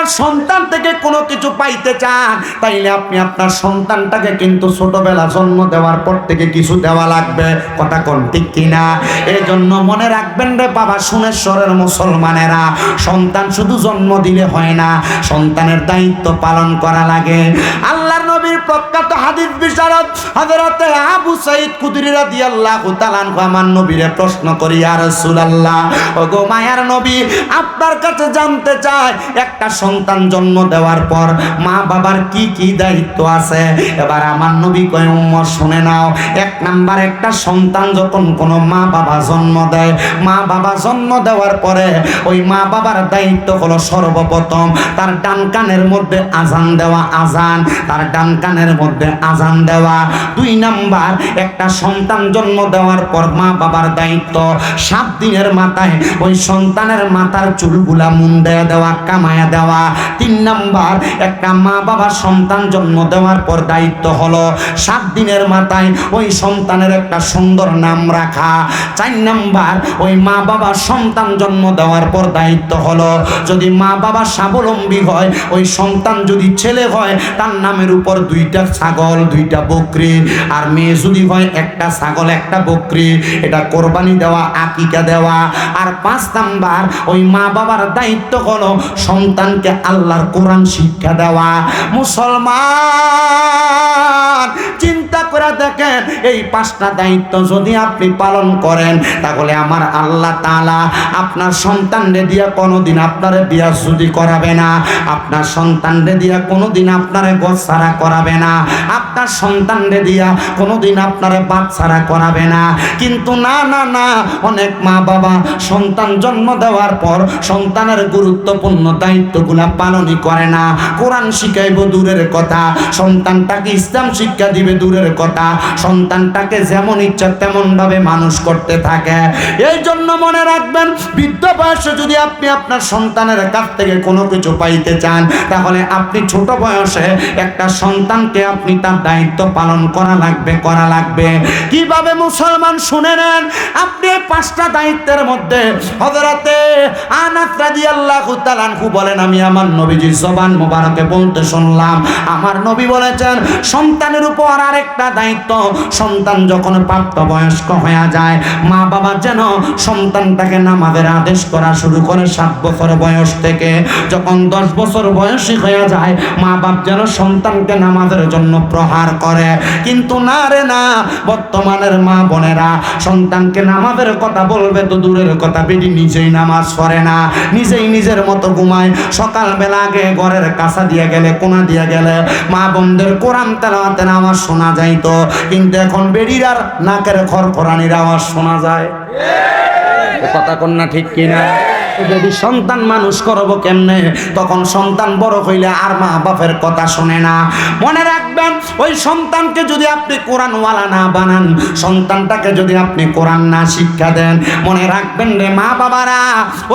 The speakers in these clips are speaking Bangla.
আপনার সন্তান থেকে কোনো কিছু পাইতে চান, তাইলে আপনি আপনার সন্তানটাকে কিন্তু ছোটবেলা জন্ম দেওয়ার পর থেকে কিছু দেওয়া লাগবে। কথা কোন ঠিক কিনা? এই জন্য মনে রাখবেন রে বাবা, সুনেশ্বরের মুসলমানেরা, সন্তান শুধু জন্ম দিলে হয় না, সন্তানের দায়িত্ব পালন করা লাগে। আল্লাহর নবীর প্রখ্যাত হাদিস বিশারদ হযরতে আবু সাঈদ খুদরি রাদিয়াল্লাহু তাআলা আমার নবীরে প্রশ্ন করি, ইয়া রাসূলুল্লাহ, ওগো মায়ার নবী, আপনার কাছে জানতে চাই, একটা সন্তান জন্ম দেওয়ার পর মা বাবার কি কি দায়িত্ব আছে? এবার আমার নবী কয়, উম্মত শুনে নাও। এক নাম্বার, একটা সন্তান যখন কোনো মা বাবা জন্ম দেয়, মা বাবা জন্ম দেওয়ার পরে ওই মা বাবার দায়িত্ব হলো সর্বপ্রথম তার ডান কানের মধ্যে আজান দেওয়া, আজান, তার ডান কানের মধ্যে আজান দেওয়া। দুই নাম্বার, একটা সন্তান জন্ম দেওয়ার পর মা বাবার দায়িত্ব 7 দিনের মাথায় ওই সন্তানের মাথার চুলগুলা মুন্ডে দেওয়া, কামায়া দেওয়া। 3 নাম্বার, একটা মা বাবা সন্তান জন্ম দেওয়ার পর দায়িত্ব হলো 7 দিনের মাথায় ওই সন্তানের একটা সুন্দর নাম রাখা। 4 নাম্বার, ওই মা বাবা সন্তান জন্ম দেওয়ার পর দায়িত্ব হলো, যদি মা বাবা স্বাবলম্বী হয়, ওই সন্তান যদি ছেলে হয় তার নামের উপর 2টা ছাগল 2টা বকরি, আর মেয়ে যদি হয় 1টা ছাগল 1টা বকরি, এটা কোরবানি দেওয়া, আকিকা দেওয়া। আর 5 নাম্বার, ওই মা বাবার দায়িত্ব হলো সন্তানকে আল্লাহর কোরআন শিক্ষা দেওয়া। মুসলমান, চিন্তা করে দেখেন, এই 5টা দায়িত্ব যদি আপনি পালন করেন, তাহলে আমার আল্লাহ তাআলা আপনার সন্তানরে দিয়া কোনোদিন আপনারে বিয়া শুদি করাবে না, আপনার সন্তানরে দিয়া কোনোদিন আপনারে গোছাড়া করাবে না, আপনার সন্তানরে দিয়া কোনোদিন আপনারে বাচ্চারা করাবে না। কিন্তু না না না, অনেক মা বাবা সন্তান জন্ম দেওয়ার পর সন্তানের গুরুত্বপূর্ণ দায়িত্বগুলা পালনই করে না। কোরআন শিখাইব দূরের কথা, সন্তানটাকে ইসলাম শিক্ষা দিবে দূরের কথা, সন্তানটাকে যেমন ইচ্ছা তেমন ভাবে মানুষ করতে থাকে। এই জন্য মনে রাখবেন, বৃদ্ধ বয়সে যদি আপনি আপনার সন্তানের কাছ থেকে কোনো কিছু পাইতে চান, তাহলে আপনি ছোট বয়সে একটা সন্তানকে আপনি তার দায়িত্ব পালন করা লাগবে। কিভাবে মুসলমান শুনে নেন, আপনি 5টা দায়িত্বের মধ্যে হযরতে আনাস রাদিয়াল্লাহু তাআলা আনহু বলেন, আমি আমার নবীজির জবান মোবারকে বলতে শুনলাম, আমার নবী বলেছেন, সন্তানের উপর আরেকটা দায়িত্ব, সন্তান যখন প্রাপ্তবয়স্ক হয়ে যায়, মা বাবা যেন সন্তানটাকে নামাজের আদেশ করা শুরু করে 7 বছর বয়স থেকে। যখন 10 বছর বয়সী হয়ে যায়, মা বাপ যেন সন্তানকে নামাজের জন্য প্রহার করে। কিন্তু না রে না, বর্তমানের মা বোনেরা সন্তানকে নামাজের কথা বলবে তো দূরের কথা, বেটি নিজেই নামাজ পড়ে না, নিজেই নিজের মতো ঘুমায়। সকালবেলা আগে ঘরের কাছা দিয়ে গেলে, কোনা দিয়ে গেলে মা বোনদের কোরআন তেলাওয়াতের আওয়াজ শোনা যাইতো, কিন্তু এখন বেড়ির আর নাকের খড়খড়ানির আওয়াজ শোনা যায়। কথা কন না ঠিক কিনা? যদি সন্তান মানুষ করবো কেমনে? তখন সন্তান বড় হইলে আর মা বাপের কথা শোনে না। মনে রাখবেন, ওই সন্তানকে যদি আপনি কোরআনওয়ালা না বানান, সন্তানটাকে যদি আপনি কোরআন না শিক্ষা দেন, মনে রাখবেন রে মা বাবারা,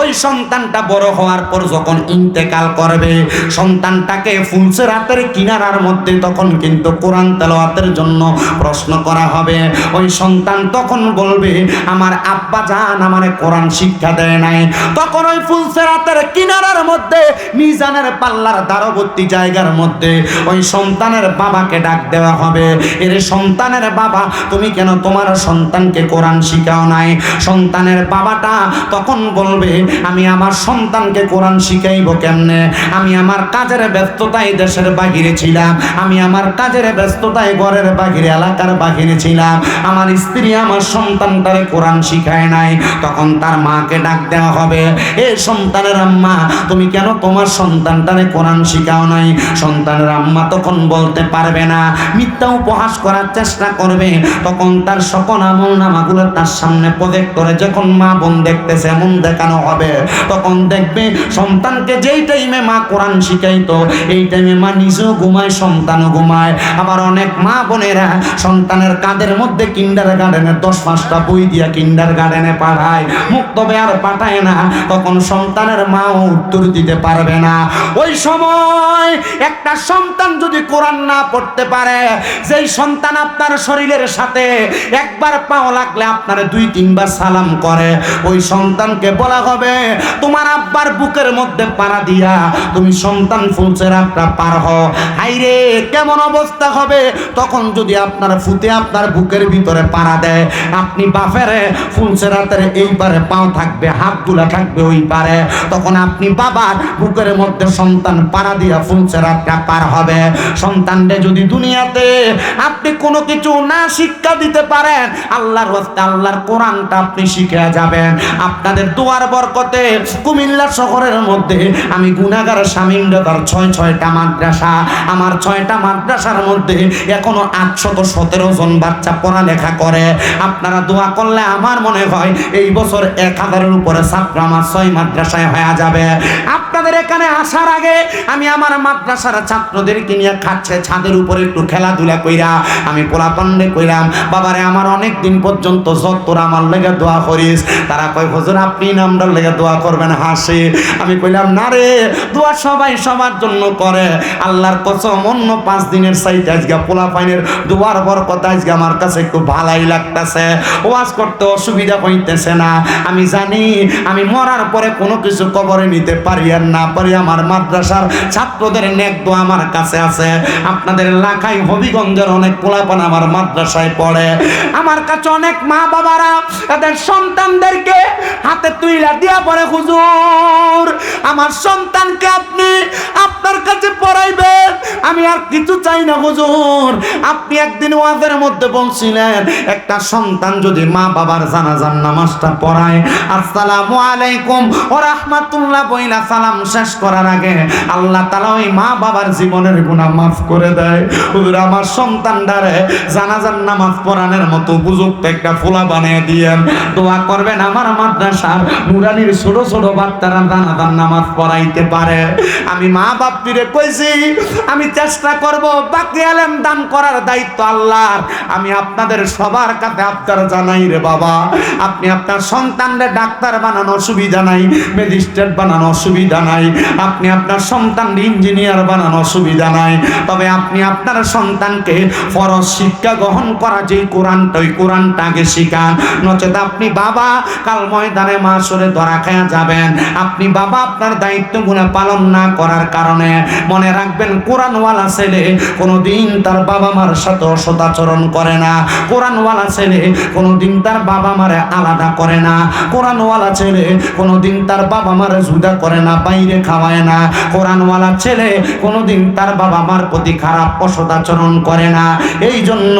ওই সন্তানটা বড় হওয়ার পর যখন ইন্তেকাল করবে, সন্তানটাকে ফুলসেরাতের কিনারার মধ্যে তখন কিন্তু কোরআন তেলাওয়াতের জন্য প্রশ্ন করা হবে। ওই সন্তান তখন বলবে, আমার আব্বা জান আমারে কোরআন শিক্ষা দেয় নাই। তখন ওই ফুলসেরাতের কিনারার মধ্যে মিজানের পাল্লার দ্বারবর্তী জায়গার মধ্যে ওই সন্তানের বাবাকে ডাক দেওয়া হবে, এরে সন্তানের বাবা, তুমি কেন তোমার সন্তানকে কোরআন শিখাও নাই? সন্তানের বাবাটা তখন বলবে, আমি আমার সন্তানকে কোরআন শিখাইব কেমনে? আমি আমার কাজের ব্যস্ততায় দেশের বাহিরে ছিলাম, আমি আমার কাজের ব্যস্ততায় ঘরের বাহিরে, এলাকার বাহিরে ছিলাম, আমার স্ত্রী আমার সন্তানটারে কোরআন শিখায় নাই। তখন তার মাকে ডাক দেওয়া হবে, এ সন্তানের আম্মা, তুমি কেন তোমার সন্তানটারে কোরআন শিখাও নাই? সন্তানের আম্মা তখন বলতে পারবে না, মিথ্যা উপহাস করার চেষ্টা করবে। তখন তার সকল আমল নামাগুলো তার সামনে প্রজেক্ট করে যখন মা বোন দেখতেছে এমন দেখানো হবে, তখন দেখবে সন্তানকে যেই টাইমে মা কোরআন শিখাইতো, এই টাইমে মা নিজেও ঘুমায়, সন্তানও ঘুমায়। আবার অনেক মা বোনেরা সন্তানের কাঁধের মধ্যে কিন্ডার গার্ডেনের 10-5টা বই দিয়া কিন্ডার গার্ডেনে পাঠায়, মুক্তবে আর পাঠায় না। তখন সন্তানের মাও উত্তর দিতে পারবে না। ওই সময় একটা সন্তান যদি কোরআন না পড়তে পারে, যেই সন্তান আপনার শরীরের সাথে একবার পাও লাগলে আপনার 2-3 বার সালাম করে, ওই সন্তানকে বলা হবে তোমার আব্বার বুকের মধ্যে পাড়া দিয়া তুমি সন্তান ফুলসেরাতটা পার হও। হাইরে কেমন অবস্থা হবে তখন যদি আপনার ফুতে আপনার বুকের ভিতরে পাড়া দেয়, আপনি বাফেরে ফুলসেরাতের এই পারে পাও থাকবে, হাতগুলা থাকবে ওই পারে, তখন আপনি বাবার বুকের মধ্যে সন্তান পাড়া দিয়া ফুলসেরাতটা পার হবে। সন্তানকে যদি দুনিয়াতে আপনি কোনো কিছু না শিক্ষা দিতে পারেন, আল্লাহর ওয়াস্তে আল্লাহর কোরআনটা আপনি শিখে যাবেন। আপনাদের দোয়ার বরকতে কুমিল্লা শহরের মধ্যে আমি গুনাহগার শামীমদার 6টা মাদ্রাসা, আমার 6টা মাদ্রাসার মধ্যে এখনো 817 জন বাচ্চা পড়ালেখা করে। আপনারা দোয়া করলে আমার মনে হয় এই বছর 1000-এর উপরে ছাত্র আমার 6 মাদ্রাসায় হয়ে যাবে। আপনাদের এখানে আসার আগে আমি আমার মাদ্রাসার ছাত্রদেরকে নিয়ে খাচ্ছে ছাদের উপরে একটু খেলাধুলা কইরা আমি পোলাপান্ডে কইরাম, বাবারে আমার অনেক দিন পর্যন্ত তোরা আমার লেগে দোয়া করিস। তারা কয় হুজুর আপনি নামটার লেগে দোয়া করবেন, হাসি। আমি কইলাম না রে, দোয়া সবাই সবার জন্য করে। আল্লাহর কসম অন্য 5 দিনের চাইতে আজকে পোলাপাইনের দোয়ার বরকত আজকে আমার কাছে একটু ভালোই লাগতেছে। ওয়াজ করতে অসুবিধা হইতেছে না। আমি জানি আমি মরার পরে কোনো কিছু কবরে নিতে পারি আর না পারি, আমার মাদ্রাসার ছাত্রদের নেক দোয়া আমার কাছে আছে। আপনাদের এলাকায় হবিগঞ্জের অনেক পোলাপান আমার মাদ্রাসায় পড়ে। আমার কাছে অনেক মা বাবারা তাদের সন্তানদেরকে হাতে তুইলা দিয়া পড়ে, হুজুর আমার সন্তানকে আপনি আপনার কাছে পড়াইবেন, আমি আর কিছু চাই না হুজুর। আপনি একদিন ওয়াজের মধ্যে বলছিলেন একটা সন্তান যদি মা বাবার জানাজার নামাজটা পড়ায়, আসসালামু আলাইকুম ওয়া রাহমাতুল্লাহ বইলা সালাম শেষ করার আগে আল্লাহ তাআলা ওই মা বাবার জীবনের গুনাহ মাফ করে দেয়। হুজুর আমার সন্তানটারে জানাজার নামাজ পড়ানোর মতো উপযুক্ত একটা ফুলা বানিয়ে দিয়েন। দোয়া করবেন আমার মাদ্রাসার নুরানির ছোট ছোট বাচ্চারা জানাজার নামাজ পড়াইতে পারে। আমি মা বাপটিরে কইছি আমি চেষ্টা করব, বাকি আলেম দান করার দায়িত্ব আল্লাহর। আমি আপনাদের সবার কাছে আবদার জানাই রে বাবা, আপনি আপনার সন্তানরে ডাক্তার বানানো অসুবিধা নাই, ম্যাজিস্ট্রেট বানানো অসুবিধা নাই, আপনি আপনার সন্তানরে ইঞ্জিনিয়ার বানানো অসুবিধা নাই, তবে আপনি আপনার সন্তানকে ফরজ শিক্ষা গ্রহণ করা যেই কোরআনটা, ওই কোরআনটা আগে শিখান। নচেত আপনি বাবা কাল ময়দানে মাশরে ধরা খায়া যাবেন। আপনি বাবা আপনার দায়িত্বগুলো পালন না করার কারণে মনে রাখবেন কোরআনওয়ালা ছেলে কোনোদিন তার বাবা মার সাথে অসদাচরণ করে না, কোরআনওয়ালা ছেলে কোনোদিন তার বাবা মারে আলাদা করে না, কোরআনওয়ালা ছেলে কোনোদিন তার বাবা মারে জুদা করে না, বাইরে খাওয়ায় না, কোরআনওয়ালা ছেলে কোনোদিন তার বাবা মার প্রতি খারাপ অসদাচরণ করে না। এই জন্য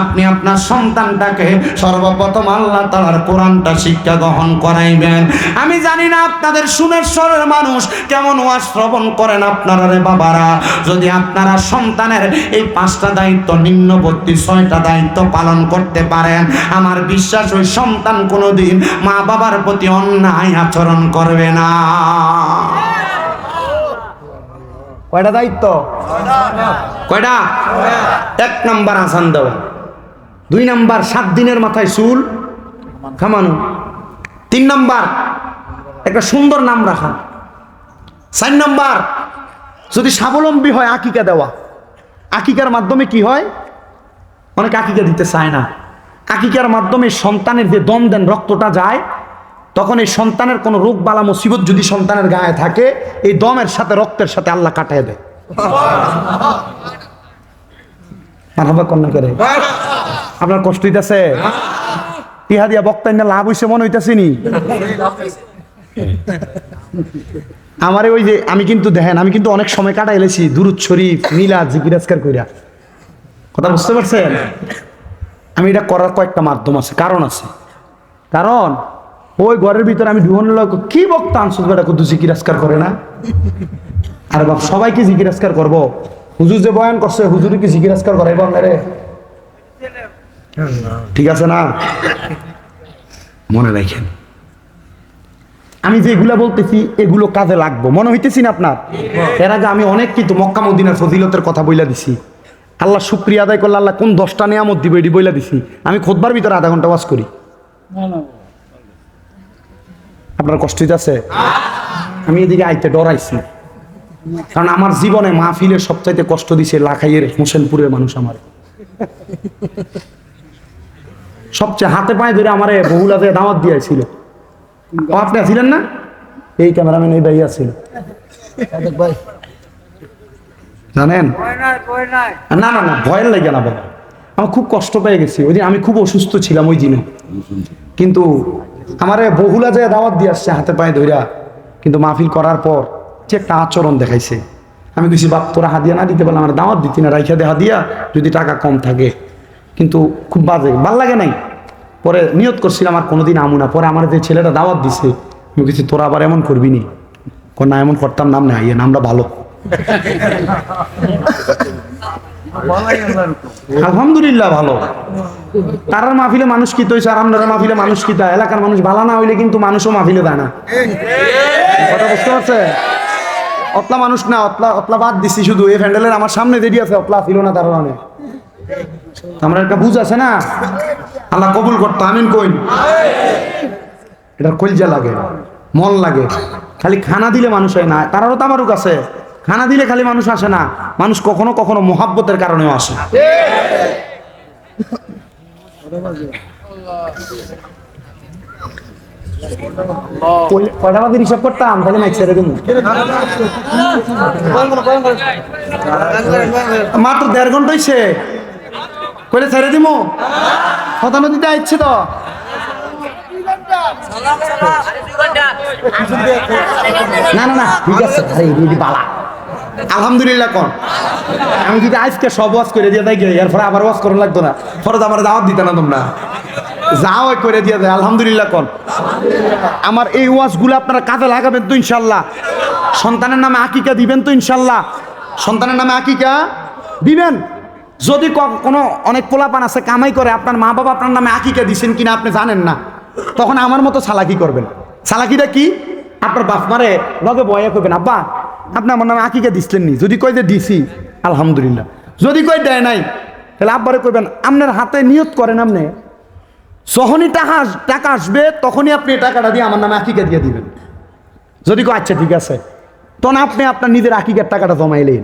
আপনি আপনার সন্তানটাকে সর্বপ্রথম আল্লাহ তাআলার কোরআনটা শিক্ষা গ্রহণ করাইবেন। আমি জানি না আপনাদের সুমেশ্বরের মানুষ কেমন ওয়াজ শ্রবণ করেন আপনারা রে বাবারা, যদি আপনারা সন্তানের এই 5টা দায়িত্ব নিম্নবর্তী 6টা দায়িত্ব পালন করতে পারেন, আমার বিশ্বাস ওই সন্তান কোনোদিন মা বাবার প্রতি অন্যায় আচরণ করবে না। কয়টা দায়িত্ব? কয়টা? 1 নাম্বার আসান দেওয়া, 2 নাম্বার 7 দিনের মাথায় চুল খামানো, 3 নাম্বার একটা সুন্দর নাম রাখা, 4 নাম্বার যদি স্বাবলম্বী হয় আকিকা দেওয়া। আকিকার মাধ্যমে কি হয়, অনেকে আকিকা দিতে চায় না। আকিকার মাধ্যমে সন্তানের যে দম দেন রক্তটা যায়, তখন এই সন্তানের কোনো রোগ বালা মুসিবত যদি সন্তানের গায়ে থাকে, এই দমের সাথে রক্তের সাথে আল্লাহ কাটায় দেয়। আপনার কষ্ট হইতেছে? ইহা দিয়া বক্তাই না লাভ হইছে মনে হইতেছে নি? আমারে ওই যে আমি কিন্তু দেখেন আমি কিন্তু অনেক সময় কাটাই এলেছি দুরুদ শরীফ মিলাদ জিকির আজকার কইরা, কথা বুঝতে পারছেন? আমি এটা করার কয়েকটা মাধ্যম আছে, কারণ আছে। কারণ ওই ঘরের ভিতরে আমি ঢুকন লোক কি বক্তা আনসুস বেটা কত জিকির আজকার করে না। আর বাপ সবাই কি জিকির আজকার করবো? হুজুর যে বয়ান করছে হুজুর কি জিকির আজকার করে রে? ঠিক আছে না? মনে রাখেন আমি যেগুলা বলতেছি এগুলো কাজে লাগবো, মনে হইতেছি না আপনার? এর আগে আমি অনেক কিন্তু মক্কা মদিনার ফজিলতের কথা বইলা দিছি। আল্লাহ শুকরিয়া আদায় করলে আল্লাহ কোন 10টা নিয়ামত দিবে এটি বইলা দিছি। আমি খুতবার ভিতরে আধা ঘন্টা ওয়াজ করি। আপনার কষ্ট হইতেছে? আমি এদিকে আইতে ডরাইছি, কারণ আমার জীবনে মাহফিলের সবচাইতে কষ্ট দিছে লাখাইয়ের হোসেনপুরের মানুষ। আমার সবচেয়ে হাতে পায়ে ধরে আমারে বহুলাতে দাওয়াত দিয়েছিল। আপনি ছিলেন না? এই ক্যামেরাম্যান এই ভাইয়া ছিল, জানেন? না না না, ভয়ের লাগে না বাবা, আমার খুব কষ্ট পেয়ে গেছি ওই দিন। আমি খুব অসুস্থ ছিলাম ওই দিনে, কিন্তু আমারে বহুলা যায় দাওয়াত দিয়ে আসছে হাতে পায়ে ধইরা, কিন্তু মাহফিল করার পর যে একটা আচরণ দেখাইছে, আমি কিছু বাপ তোরা হাদিয়া না দিতে পারলে আমার দাওয়াত দিতি না, রাইখা দে হাদিয়া যদি টাকা কম থাকে। কিন্তু খুব বাজে, ভাল লাগে নাই। পরে নিয়ত করছিলাম আর কোনোদিন আমু না। পরে আমার যে ছেলেটা দাওয়াত দিছে, আমি কিছু তোরা আবার এমন করবি নি? না এমন করতাম, নাম না ইয়ে নামটা ভালো। আলহামদুলিল্লাহ ভালো। তারার মাহফিলে মানুষ কি তৈছে আর আপনার মাহফিলে মানুষ কি তা? এলাকার মানুষ ভালো না হইলে কিন্তু মানুষও মাহফিলে দেয় না, কথা বুঝতে পারছে? অতলা মানুষ না, অতলা বাদ দিছি শুধু এই ফ্যান্ডেলের আমার সামনে দেরি আছে, অতলা ছিল না তার মানে। আমরা একটা বুঝ আছে না, আল্লাহ কবুল করতো, আমিন কইন। এটা কলজা লাগে, মন লাগে। খালি খানা দিলে মানুষ হয় না, তারারও তামারুক আছে। খানা দিলে খালি মানুষ আসে না, মানুষ কখনো কখনো মোহাব্বতের কারণেও আসে। কয়টা বাদে হিসাব করতাম তাহলে মাইক ছেড়ে দিন। মাত্র 1.5 ঘন্টা হয়েছে, কইলে ছেড়ে দিব। কথা নদীতে আসছে তো, না না না ঠিক আছে, বালা আলহামদুলিল্লাহ। কোন আমি যদি আজকে সব ওয়াজ করে দিয়ে থাকি, এরপরে আবার ওয়াজ করা লাগতো না, পরে তো আমার দাওয়াত দিতে না তোমরা, যাও করে দিয়ে দেয়। আলহামদুলিল্লাহ। কোন আমার এই ওয়াজগুলো আপনারা কাজে লাগাবেন তো ইনশাল্লাহ? সন্তানের নামে আকিকা দিবেন তো ইনশাল্লাহ? সন্তানের নামে আকিকা দিবেন। যদি কোনো অনেক পোলাপান আছে কামাই করে, আপনার মা বাবা আপনার নামে আকিকা দিছেন কিনা আপনি জানেন না, তখন আমার মতো চালাকি করবেন। চালাকিটা কি? আপনার বাপ মারে লগে বয়া করবেন, আব্বা আপনি আমার নামে আকিকা দিচ্ছেন নি? যদি কই যে দিছি আলহামদুলিল্লাহ, যদি কই দেয় নাই তাহলে আব্বারে কইবেন আপনার হাতে নিয়ত করেন, আপনি যখনই টাকা আসবে তখনই আপনি টাকাটা দিয়ে আমার নামে আকিকা দিয়ে দিবেন। যদি কই আচ্ছা ঠিক আছে, তখন আপনি আপনার নিজের আকিকার টাকাটা জমাইলেন,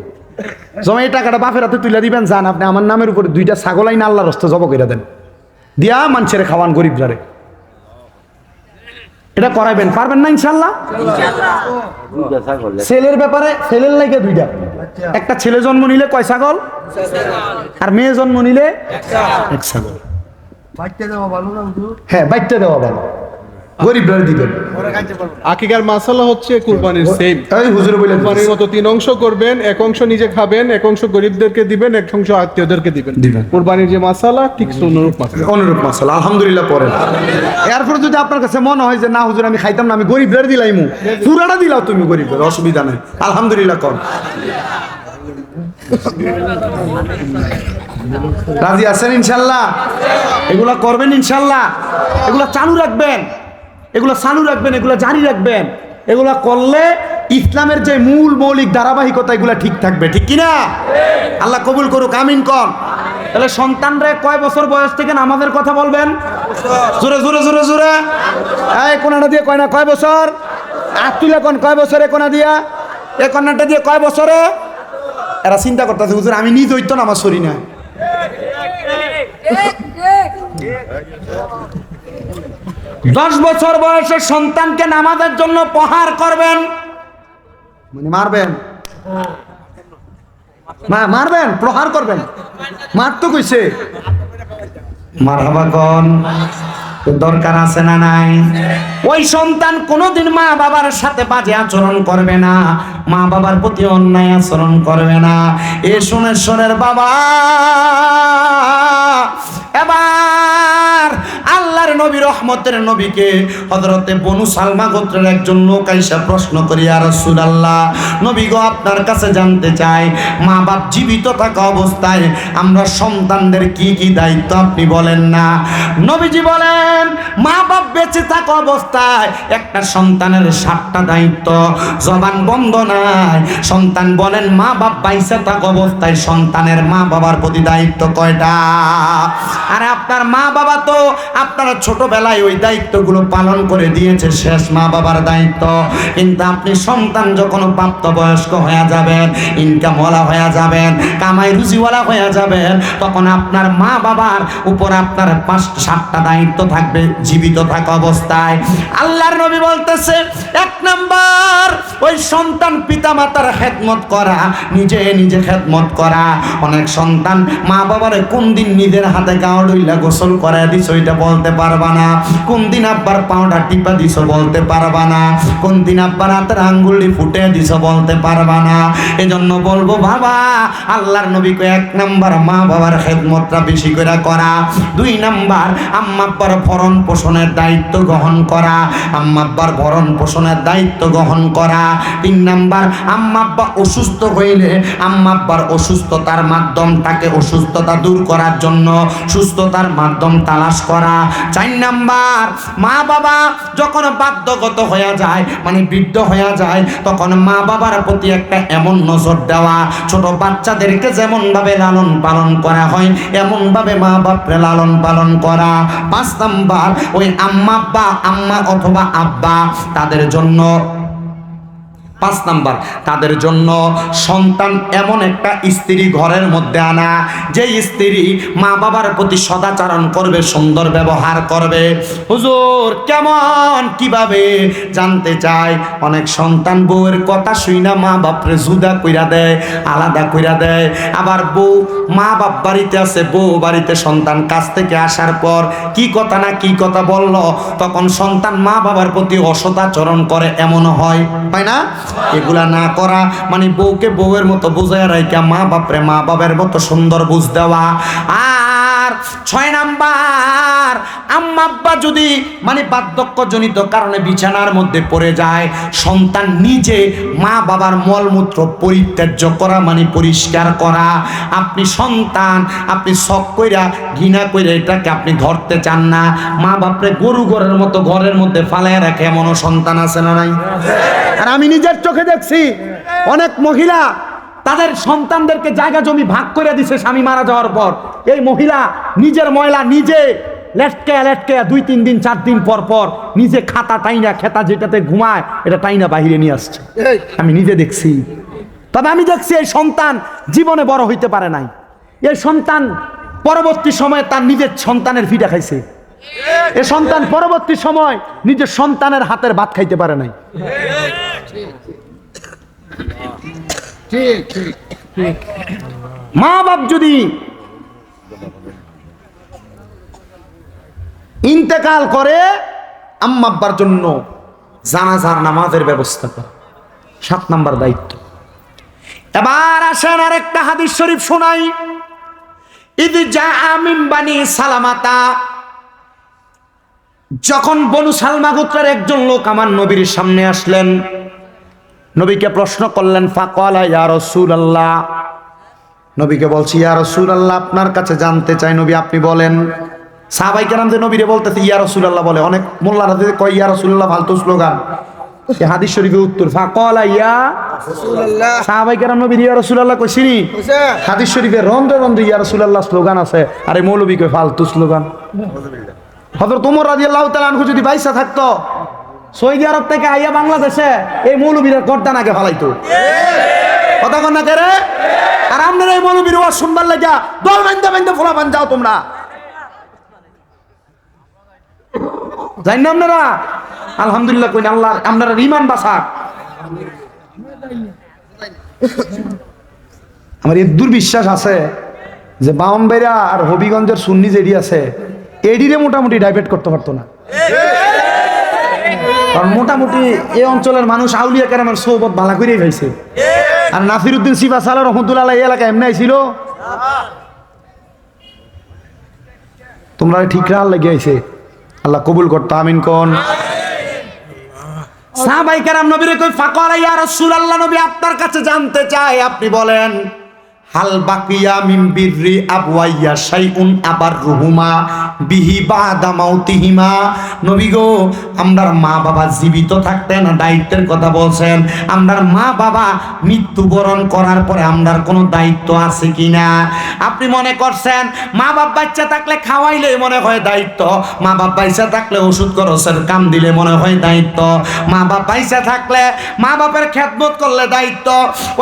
জমাই টাকাটা বাপের হাতে তুলে দিবেন, যান আপনি আমার নামের উপরে 2টা ছাগল আইন আল্লাহর রাস্তায় জব করে দেন, দিয়া মানুষের খাওয়ান গরিব যারে। এটা করাইবেন, পারবেন না ইনশাল্লাহ? ছেলের ব্যাপারে ছেলের লাগে 2টা, একটা ছেলে জন্ম নিলে কয় ছাগল, আর মেয়ে জন্ম নিলে 1 ছাগল। হ্যাঁ বাইটটা দেওয়া ভালো, গরিবরা দিবেন। আকিকার মাসালা হচ্ছে কুরবানির সেম। এই হুজুর বলেন কুরবানির মতো 3 অংশ করবেন, 1 অংশ নিজে খাবেন, 1 অংশ গরিবদেরকে দিবেন, 1 অংশ আত্মীয়দেরকে দিবেন। কুরবানির যে মাসালা ঠিক অনুরূপ মাসালা, অনুরূপ মাসালা। আলহামদুলিল্লাহ। পড়েন। এরপর যদি আপনার কাছে মনে হয় যে না হুজুর আমি খাইতাম না, আমি গরিবদের দিলাইমু, পুরাটা দিলাও তুমি গরিবদের, অসুবিধা নাই। আলহামদুলিল্লাহ। কর রাজি আছেন ইনশাল্লাহ? এগুলা করবেন ইনশাল্লাহ? এগুলা চালু রাখবেন, এগুলা চালু রাখবেন, এগুলা জারি রাখবেন। এগুলা করলে ইসলামের যে মূল মৌলিক ধারাবাহিকতা এগুলা ঠিক থাকবে, ঠিক কিনা? আল্লাহ কবুল করুক, আমিন কন। তাহলে সন্তানরা কয় বছর বয়স থেকে নামাজের কথা বলবেন? জোরে জোরে জোরে জোরে। এই কোনাটা দিয়ে কয় না কয় বছর? তুলে কোন কয় বছরে কোনা দিয়া? এ কন্যাটা দিয়ে কয় বছরে? এরা চিন্তা করতেছে হুজুর আমি নিজ হইতো নামাজ পড়ি না। 10 বছর বয়সের সন্তানকে নামাজের জন্য প্রহার করবেন, মানে মারবেন, মারবেন, প্রহার করবেন। মার তো কইছে মারহাবা কোন দরকার আছে না নাই? ওই সন্তান কোনোদিন মা বাবার সাথে বাজে আচরণ করবে না, মা বাবার প্রতি অন্যায় আচরণ করবে না। এ শোনের বাবা, এবার আল্লাহর নবী রহমতের নবীকে হযরতে বনু সালমা গোত্রের একজন লোক আইসা প্রশ্ন করি, ইয়া রাসূলুল্লাহ নবী গো আপনার কাছে জানতে চাই, মা বাপ জীবিত থাকা অবস্থায় আমরা সন্তানদের কি কি দায়িত্ব আপনি বলেন না। নবীজি বলেন মা বাপ বেঁচে থাকা অবস্থায় একটা সন্তানের 7টা দায়িত্ব, জবান বন্ধ নাই। সন্তান বলেন মা বাপ বাইসা থাকা অবস্থায় সন্তানের মা বাবার প্রতি দায়িত্ব কয়টা? আরে আপনার মা বাবা তো আপনার আপনার ছোটবেলায় ওই দায়িত্বগুলো পালন করে দিয়েছে, শেষ মা বাবার দায়িত্ব। কিন্তু আপনি সন্তান যখন প্রাপ্তবয়স্ক হয়ে যাবেন, ইনকামওয়ালা হয়ে যাবেন, কামাই রুজিওয়ালা হয়ে যাবেন, তখন আপনার মা বাবার উপর আপনার 5-7টা দায়িত্ব থাকবে জীবিত থাকা অবস্থায়। আল্লাহর নবী বলতেছে, 1 নাম্বার ওই সন্তান পিতা মাতার খেদমত করা, নিজে নিজে খেদমত করা। অনেক সন্তান মা বাবারে কোন দিন নিজের হাতে গাও ডইলা গোসল করে দিছ এটা বলতে পারবা না, কোন দিন আব্বার পাউডার টিপা দিছ বলতে পারবা না, কোন দিন আব্বার হাতের আঙ্গুলি ফুটে দিছ বলতে পারবা না। এজন্য বলবো বাবা, আল্লাহর নবীকে 1 নাম্বার মা বাবার খেদমতটা বেশি করে করা। 2 নাম্বার আম্মা আব্বার ভরণ পোষণের দায়িত্ব গ্রহণ করা, আম্মা আব্বার ভরণ পোষণের দায়িত্ব গ্রহণ করা। 3 নাম্বার আম্মা আব্বা অসুস্থ হইলে আম্মা আব্বার অসুস্থতার মাধ্যমটাকে অসুস্থতা দূর করার জন্য সুস্থতার মাধ্যম তালাশ করা। 4 নাম্বার মা বাবা যখন বাধ্যগত হয়ে যায়, মানে বৃদ্ধ হয়ে যায়, তখন মা বাবার প্রতি একটা এমন নজর দেওয়া, ছোট বাচ্চাদেরকে যেমন ভাবে লালন পালন করা হয় এমন ভাবে মা বাপরে লালন পালন করা। 5 নাম্বার ওই আম্মা অথবা আব্বা তাদের জন্য 5 নাম্বার তাদের জন্য সন্তান এমন একটা স্ত্রী ঘরের মধ্যে আনা, যে স্ত্রী মা বাবার প্রতি সদাচরণ করবে, সুন্দর ব্যবহার করবে। হুজুর কেমন কিভাবে জানতে চায়? অনেক সন্তান বউয়ের কথা শুই না মা বাপরে জুদা কইরা দেয়, আলাদা কইরা দেয়। আবার বউ মা বাপ বাড়িতে আছে, বউ বাড়িতে সন্তান কাছ থেকে আসার পর কি কথা না কি কথা বলল, তখন সন্তান মা বাবার প্রতি অসদাচরণ করে, এমনও হয় না? এগুলা না করা মানে বউকে বউয়ের মতো বুঝায় রাইকা মা বাপরে মা বাবার মতো সুন্দর বুঝ দেওয়া। আর 6 নাম্বার আম্মা আব্বা যদি মানে বার্ধক্যজনিত কারণে বিছানার মধ্যে পড়ে যায়, সন্তান নিজে মা বাবার মলমূত্র পরিত্যাজ্য করা মানে পরিষ্কার করা। আপনি সন্তান আপনি শখ কইরা ঘৃণা কইরা এটাকে আপনি ধরতে চান না, মা বাপরে গরু ঘরের মতো ঘরের মধ্যে ফালায় রাখে এমনও সন্তান আছে না নাই? আর আমি নিজের চোখে দেখছি অনেক মহিলা তাদের সন্তানদেরকে জায়গা জমি ভাগ করে দিছে স্বামী মারা যাওয়ার পর। এই মহিলা নিজের ময়লা নিজে লেটকে 2-3 দিন 4 দিন পর পর নিজে খাতা টাইনা, খেতা যেটাতে ঘুমায় এটা টাইনা বাহিরে নিয়ে আসছে। আমি নিজে দেখছি। তবে আমি দেখছি এই সন্তান জীবনে বড় হইতে পারে নাই। এই সন্তান পরবর্তী সময়ে তার নিজের সন্তানের ফিটা খাইছে। এ সন্তান পরবর্তী সময় নিজের সন্তানের হাতের ভাত খাইতে পারে নাই। মা বাপ যদি ইন্তেকাল করে, আম্মা আব্বার জন্য জানাজার নামাজের ব্যবস্থা করে 7 নাম্বার দায়িত্ব। এবার আসেন আরেকটা হাদিস শরীফ শোনাই। ইদ জাআ মিন বানি সালামাতা, যখন বনু সালমা গোত্রের একজন লোক আমার নবীর সামনে আসলেন, নবীকে প্রশ্ন করলেন, ফাকালা ইয়া রাসূলুল্লাহ, নবীকে বলছি ইয়া রাসূলুল্লাহ আপনার কাছে জানতে চাই, নবী আপনি বলেন। সাহাবায়ে কেরাম যে নবীরে বলতেছে ইয়া রাসূলুল্লাহ বলে, অনেক মোল্লারা যে কয় ইয়া রাসূলুল্লাহ ফালতু স্লোগান। এই হাদিস শরীফে উত্তর ফাকালা ইয়া রাসূলুল্লাহ, সাহাবায়ে কেরাম নবী ইয়া রাসূলুল্লাহ কইছিনি। হাদিস শরীফে রন্ধ্রে রন্ধ্রে ইয়া রাসূলুল্লাহ স্লোগান আছে, আর এই মৌলবী কয় ফালতু স্লোগান। হযরত ওমর রাদিয়াল্লাহু তাআলা আনহু যদি বাইসা থাকতো, সৌদি আরব থেকে আইয়া বাংলাদেশে এই মৌলবীরা গর্দান আগে ফালাইতো। কথা কন না করে? আর আপনারা এই মৌলবীর ওয়াজ শুনবার লাগা দল বান্ধা বান্ধা ফলাবান যাও তোমরা, জানেন না আপনারা? আলহামদুলিল্লাহ কইন আল্লাহ আপনারা ঈমান বাঁচাক। আমার এই দুর্বিশ্বাস আছে যে বাউনবাড়িয়া আর হবিগঞ্জের সুন্নি যেডি আছে এডিরে মোটামুটি ডাইভার্ট করতে পারতো না, কারণ মোটামুটি এই অঞ্চলের মানুষ আউলিয়া কেরামের সোহবত ভালো করেই খাইছে। আর নাসিরউদ্দিন সিফা সালাহ রহমতুল্লাহ এই এলাকা এমনি ছিল, তোমরা ঠিক রাল লেগে আইছে, আল্লাহ কবুল করতো, আমিন কোন। সাহাবায়ে কেরাম নবীরে কই ফাকালা ইয়া রাসূলুল্লাহ, নবী আপনার কাছে জানতে চাই আপনি বলেন। হাল বাকিয়া মিন বিররি আবওয়াইয়া শাইউন আবাররুহুমা বিহি বাদা মাউতিহিমা। নবী গো, আমরার মা বাবা জীবিত থাকতেন দায়িত্বের কথা বলছেন, আমরার মা বাবা মৃত্যুবরণ করার পরে আমরার কোনো দায়িত্ব আছে কিনা? আপনি মনে করছেন মা বাপ বাচ্চা থাকলে খাওয়াইলে মনে হয় দায়িত্ব, মা বাপ বাচ্চা থাকলে ওষুধ খরচের কাম দিলে মনে হয় দায়িত্ব, মা বাপ বাচ্চা থাকলে মা বাপের খেদমত করলে দায়িত্ব।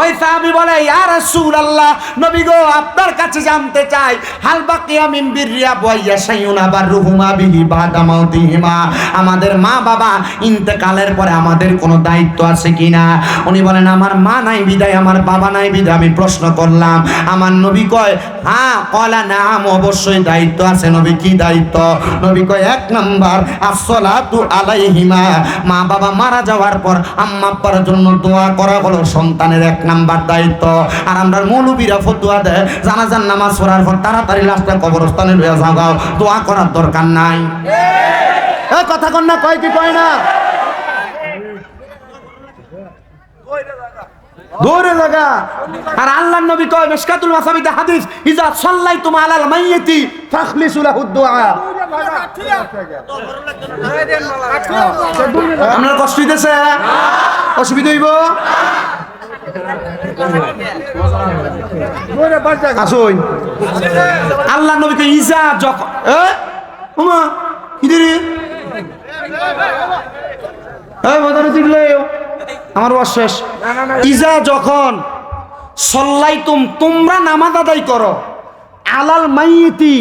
ওই সাহাবী বলে, ইয়া রাসূলুল্লাহ, নবী গো, আপনার কাছে জানতে চাই, হাল বাকিয়া মিন বিররি আবওয়াইয়া শাইউন আবাররুহুমা বিহি বাদা মাউতিহিমা, আমাদের মা বাবা ইন্তেকালের পরে আমাদের কোনো দায়িত্ব আছে কিনা? উনি বলেন, আমার মা নাই বিদায়, আমার বাবা নাই বিদায় আমি প্রশ্ন করলাম। আমার নবী কয়, হ্যাঁ, কলা নাম, অবশ্যই দায়িত্ব আছে। নবী কি দায়িত্ব? নবী কয়, 1 নাম্বার আসসালাতু আলাইহিমা, মা বাবা মারা যাওয়ার পর আম্মা আব্বার জন্য দোয়া করা হলো সন্তানের 1 নাম্বার দায়িত্ব। আর আমরা মৌলবীরা ফতোয়া দেয় জানাজার নামাজ পড়ার পর তাড়াতাড়ি লাশটা কবরস্থানে লইয়া যাও, দোয়া করার দরকার নাই। এই কথা কন না, কয় কি কয় না? দৌড়ে লাগা। আর আল্লাহর নবী কয় মিশকাতুল মাসাবিতে হাদিস, ইজা সাল্লাইতুম আলাল মাইয়িতি ফাখলিসু লাহুদ দুআ। আপনার কষ্ট হইতেছে? অসুবিধা হইব? আসুন। আল্লাহর নবী কয় ইজা যখন ওমা কিরে বাজারে দিলে আমার শেষ। ইজা যখন সল্লাইতুম, তোমরা নামাজ আদায় করো, আলাল মাইয়িতি,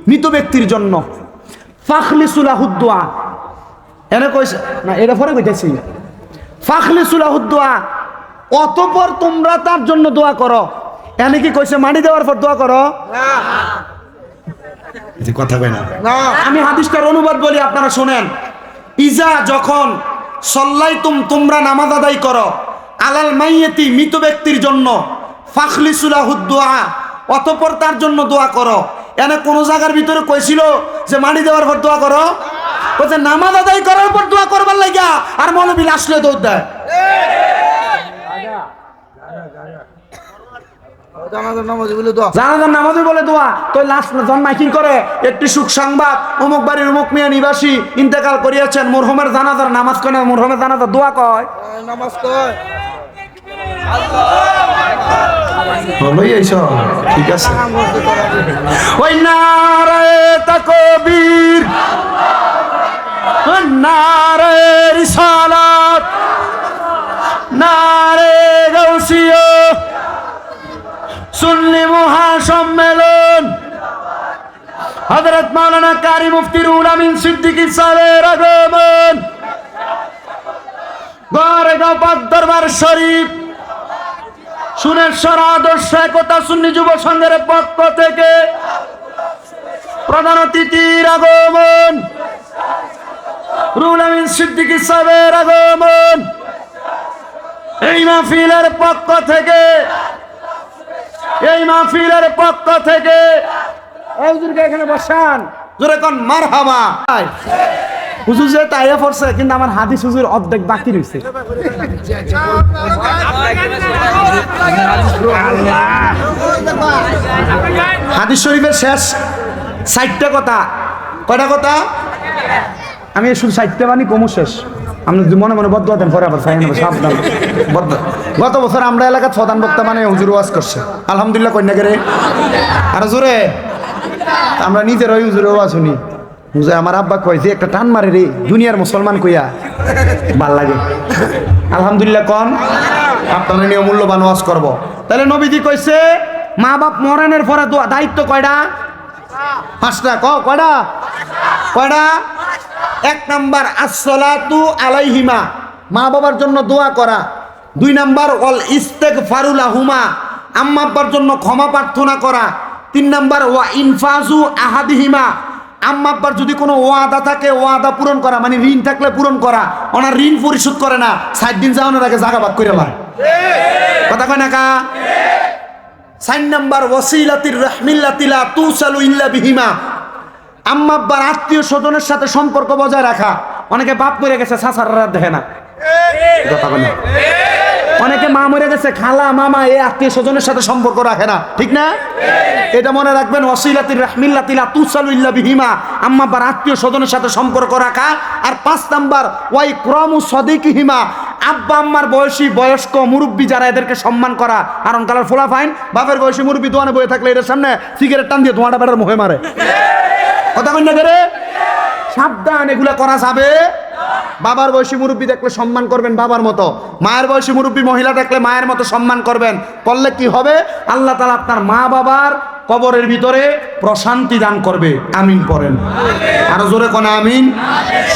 মৃত ব্যক্তির জন্য, ফাখলিসু লাহুদ দুআ, এনে কইছে না, এটা পরে কইতেছি, ফাখলিসু লাহুদ দুআ, অতঃপর তোমরা তার জন্য দোয়া করো। এনে কি কইছে মাটি দেওয়ার পর দোয়া করো? না, কথা কই না। আমি হাদিসটার অনুবাদ বলি, আপনারা শুনেন। ইজা যখন সল্লাইতুম, তোমরা নামাজ আদায় করো, আলাল মাইয়িতি, মৃত ব্যক্তির জন্য, ফাখলিসু লাহুদ দুআ, অতঃপর তার জন্য দোয়া করো। এনে কোন জায়গার ভিতরে কইছিল যে মাটি দেওয়ার পর দোয়া করো? বলছে নামাজ আদায় করার পর দোয়া করবার লাগা। আর মৌলবী আসলে দৌড় দেয়, জানাজার নামাজে বলে দোয়া। তো লাস্ট জন মাইকিং করে, একটি সুখ সংবাদ, অমুক বাড়ির অমুক মিয়া নিবাসী ইন্তেকাল করিয়াছেন, মরহুমের জানাজার নামাজ কয় না, মরহুমের জানাজার দোয়া কয়, নামাজ কয়। ঠিক আছে, ওই নারে তাকবীর, নারে রিসালাত, নারে গাউসিয়া, সুন্নি মহাসম্মেলন, হযরত মাওলানা কারি মুফতি রুহুল আমিন সিদ্দিকী সাহেবের আগমন, গোরেগাঁও পাক দরবার শরীফ, সুনেশ্বর আদর্শ একতা সুন্নি যুব সংঘের পক্ষ থেকে প্রধান অতিথির আগমন, রুহুল আমিন সিদ্দিকী সাহেবের আগমন, এই মাহফিলের পক্ষ থেকে, এই মাহফিলের পক্ষ থেকে হুজুরকে এখানে বসান, জোরে কোন মারহাবা। হুজুর যে তাইয়া পড়ছে, কিন্তু আমার হাদিস হুজুর অর্ধেক বাকি রয়েছে। হাদিস শরীফের শেষ 60টা কথা, কয়টা কথা? আমি শুধু 60টা বানি কমু শেষ। আপনি যদি মনে মনে বদ্ধ হতেন পরে আবার ফাইন হবে, সাবধান। গত বছর আমরা এলাকার প্রধান বক্তা মানে হুজুর ওয়াজ করছে, আলহামদুলিল্লাহ। কন্যাকে আর জোরে আমরা নিজের ওই হুজুরে ওয়াজ শুনি। হুজুর আমার আব্বা কয়েছে একটা টান মারে রে, দুনিয়ার মুসলমান কইয়া ভাল লাগে। আলহামদুলিল্লাহ কন, আপনারা নিয়ে মূল্যবান ওয়াজ করবো। তাহলে নবীজি কইছে মা বাপ মরণের পরে দায়িত্ব কয়টা? 5টা। কয়টা? কয়টা? 1 নাম্বার আসসালাতু আলাইহিমা, মা বাবার জন্য দোয়া করা। 2 নাম্বার ওয়াল ইস্তিগফারু লাহুমা, আম্মা আব্বার জন্য ক্ষমা প্রার্থনা করা। 3 নাম্বার ওয়া ইনফাজু আহাদিহিমা, আম্মা আব্বার যদি কোনো ওয়াদা থাকে ওয়াদা পূরণ করা, মানে ঋণ থাকলে পূরণ করা। ওনার ঋণ পরিশোধ করে না, 60 দিন যাওয়ানোর আগে জায়গা ভাগ করে লায়, কথা কয় না কা? 4 নাম্বার ওয়াসিলাতির রাহমিল্লাতিলা তুসালু ইল্লা বিহিমা, আম্মা আব্বার আত্মীয় স্বজনের সাথে সম্পর্ক বজায় রাখা। অনেকে বাপ মরে গেছে, চাচারা দেখে না, কথা বলে অনেকে মা মরে গেছে, খালা মামা এই আত্মীয় স্বজনের সাথে সম্পর্ক রাখে না, ঠিক না? এটা মনে রাখবেন, ওয়াসিলাতির রাহমিল্লাতিলা তুসালু ইল্লা বিহিমা, আম্মা আব্বার আত্মীয় স্বজনের সাথে সম্পর্ক রাখা। আর 5 নাম্বার ওয়াই ক্রামু সাদিকিহিমা, আব্বা আম্মার বয়সী বয়স্ক মুরব্বী যারা, এদেরকে সম্মান করা। কারণ কালার ফোলা ফাইন, বাপের বয়সী মুরব্বী দোয়ানে বয়ে থাকলে এটার সামনে সিগারেট টান দিয়ে ধোঁয়াটা বেটার মুখে মারে, কথা কই না করে? সাবধান, এগুলা করা যাবে। বাবার বয়সী মুরব্বী দেখলে সম্মান করবেন বাবার মতো, মায়ের বয়সী মুরব্বী মহিলা দেখলে মায়ের মতো সম্মান করবেন। করলে কি হবে? আল্লাহ তাআলা আপনার মা বাবার কবরের ভিতরে প্রশান্তি দান করবে। আমিন পড়েন, আরো জোরে কোন আমিন।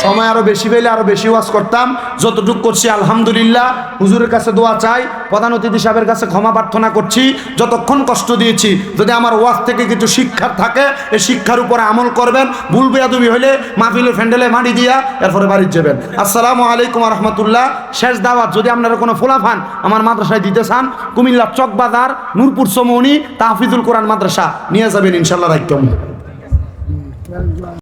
সময় আরো বেশি পেলে আরো বেশি ওয়াজ করতাম, যতটুকু করছি আলহামদুলিল্লাহ। হুজুরের কাছে দোয়া চাই, প্রধান অতিথি সাহেবের কাছে ক্ষমা প্রার্থনা করছি যতক্ষণ কষ্ট দিয়েছি। যদি আমার ওয়াজ থেকে কিছু শিক্ষার থাকে, এই শিক্ষার উপরে আমল করবেন। ভুল বেয়াদবি হইলে মাহফিলের ফ্যান্ডেলে মাটি দিয়া এরপরে বাড়ি যাবেন। আসসালামু আলাইকুম ওয়া রাহমাতুল্লাহ। শেষ দাওয়াত, যদি আপনারা কোনো ফুলাফান আমার মাদ্রাসায় দিতে চান, কুমিল্লা চকবাজার নূরপুর সমৌনি তাহফিজুল কোরআন মাদ্রাসা নিয়ে যাবেন ইনশাআল্লাহ। রাখতাম।